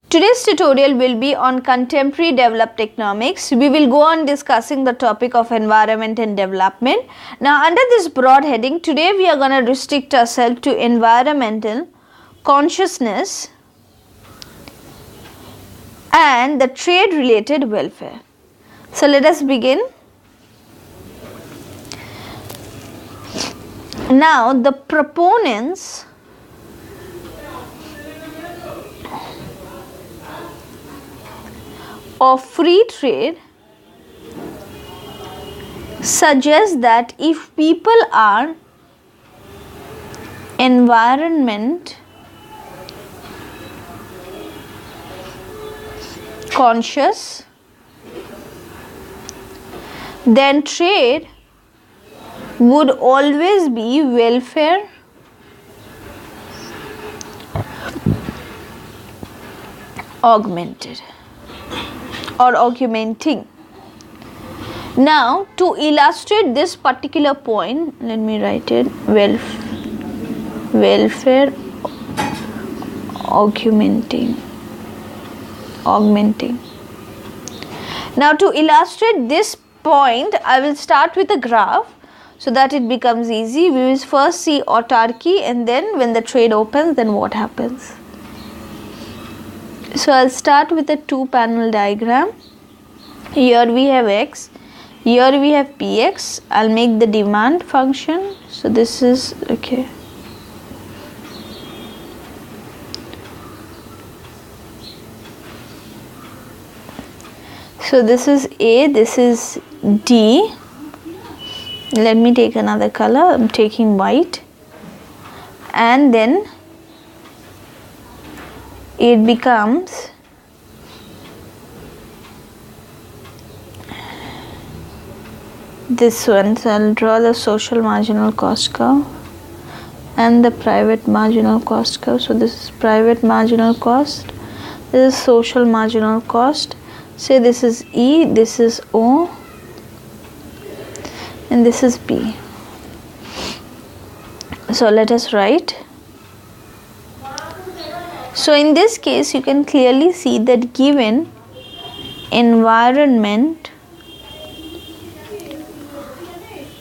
Today's tutorial will be on contemporary developed economics. We will go on discussing the topic of environment and development. Now, under this broad heading, today we are going to restrict ourselves to environmental consciousness and the trade related welfare. So, let us begin. Now, the proponents of free trade suggest that if people are environment conscious, then trade would always be welfare augmented or augmenting. Now, to illustrate this particular point, let me write it, welfare augmenting. Now, to illustrate this point, I will start with a graph so that it becomes easy. We will first see autarky, and then when the trade opens, then what happens. So, I'll start with a two-panel diagram. Here we have x, here we have px. I'll make the demand function. So, this is okay. So, this is A, this is D. Let me take another color. I'm taking white, and then it becomes this one. So, I'll draw the social marginal cost curve and the private marginal cost curve. So, this is private marginal cost, this is social marginal cost. Say this is E, this is O, and this is P. So, let us write. So, in this case, you can clearly see that given environment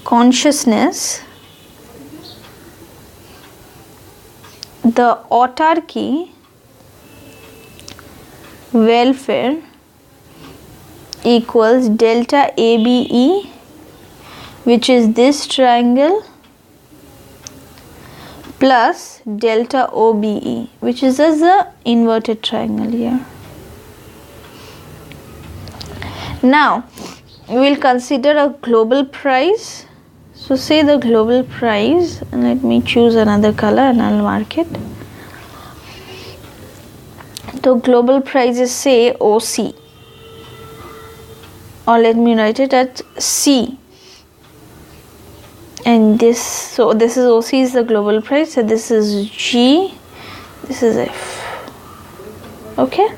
consciousness, the autarky welfare equals delta ABE, which is this triangle, plus delta OBE, which is as a inverted triangle here. Now, we will consider a global price. So, say the global price, and let me choose another color and I'll mark it. So, global price is say OC, or let me write it at C. And this, so this is OC is the global price, so this is G, this is F. Okay.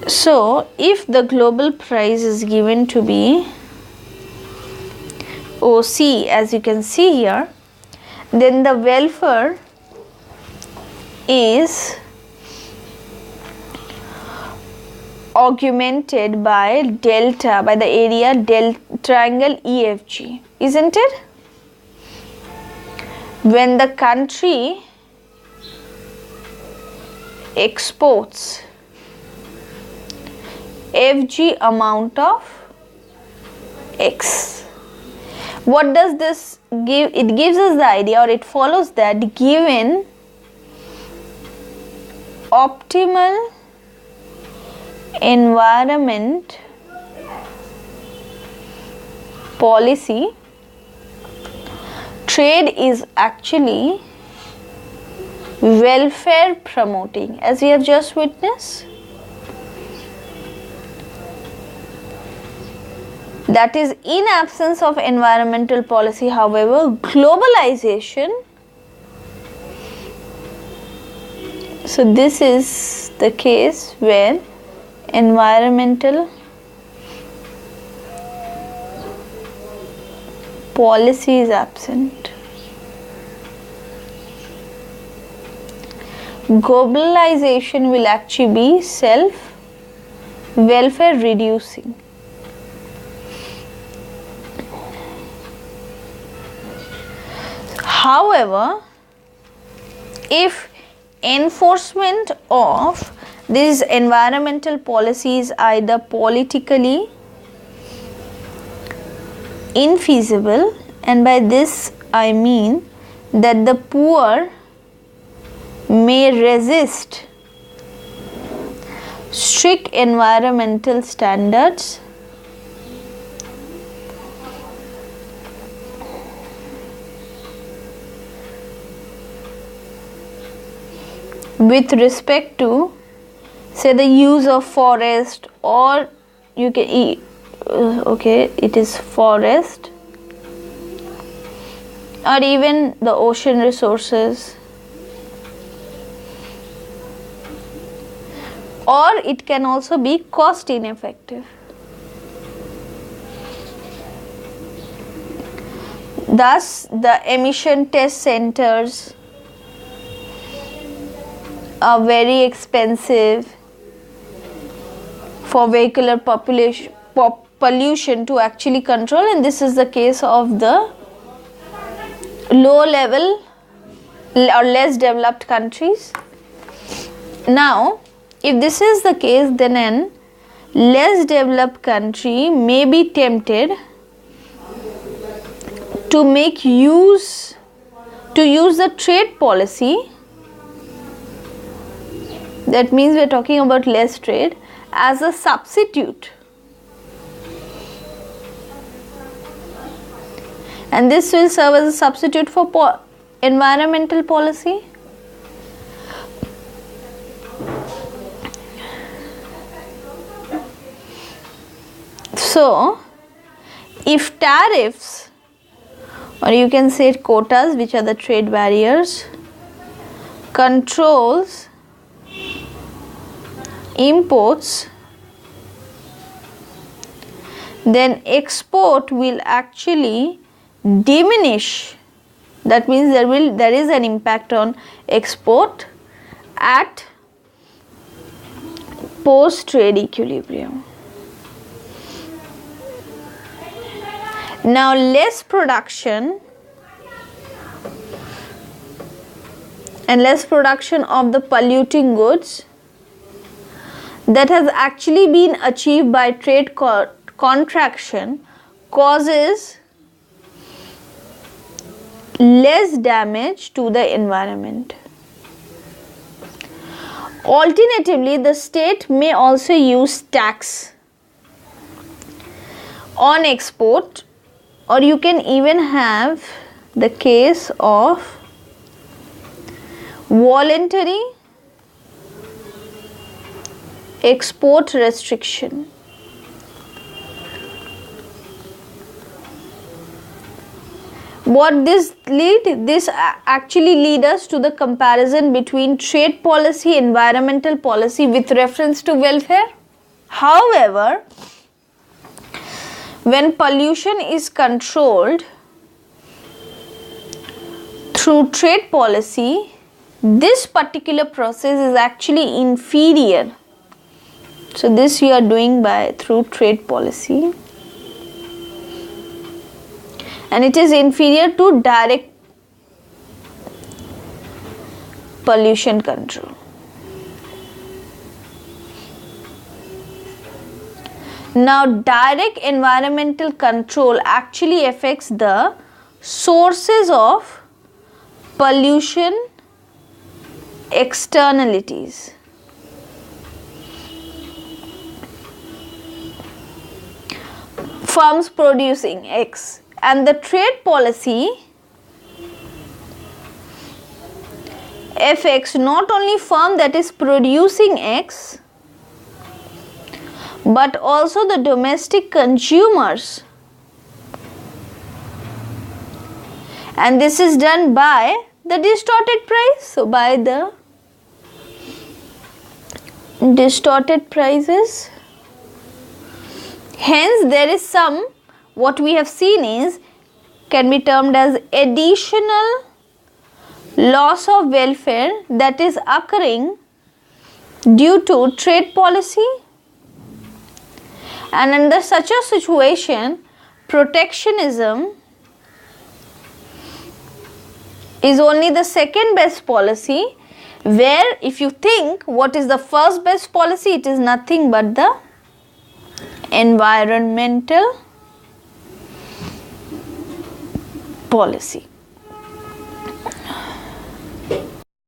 So, if the global price is given to be OC, as you can see here, then the welfare is augmented by delta, by the area triangle EFG, isn't it? When the country exports FG amount of X. What does this give? It gives us the idea, or it follows that given optimal environment policy, trade is actually welfare promoting, as we have just witnessed. That is, in absence of environmental policy, however, globalization. So, this is the case where environmental policy is absent. globalization will actually be self-welfare reducing. However, if enforcement of these environmental policies either politically infeasible, and by this I mean that the poor may resist strict environmental standards, with respect to, say, the use of forest, or you can it is forest, or even the ocean resources, or it can also be cost ineffective. Thus, the emission test centers are very expensive for vehicular pollution to actually control, and this is the case of the low level or less developed countries. Now, if this is the case, then an less developed country may be tempted to use the trade policy. That means we are talking about less trade as a substitute, and this will serve as a substitute for environmental policy. So, if tariffs, or you can say quotas, which are the trade barriers, controls imports, then export will actually diminish. That means there is an impact on export at post-trade equilibrium. Now, less production of the polluting goods that has actually been achieved by trade contraction causes less damage to the environment. Alternatively, the state may also use tax on export, or you can even have the case of voluntary export restriction. What this actually lead us to the comparison between trade policy, environmental policy with reference to welfare. However, when pollution is controlled through trade policy, this particular process is actually inferior. So this you are doing through trade policy, and it is inferior to direct pollution control. Now, direct environmental control actually affects the sources of pollution externalities. Firms producing X, and the trade policy affects not only firm that is producing X, but also the domestic consumers, and this is done by the distorted price. So by the distorted prices, hence there is some, what we have seen is, can be termed as additional loss of welfare that is occurring due to trade policy, and under such a situation protectionism is only the second best policy, where if you think what is the first best policy, it is nothing but the environmental policy.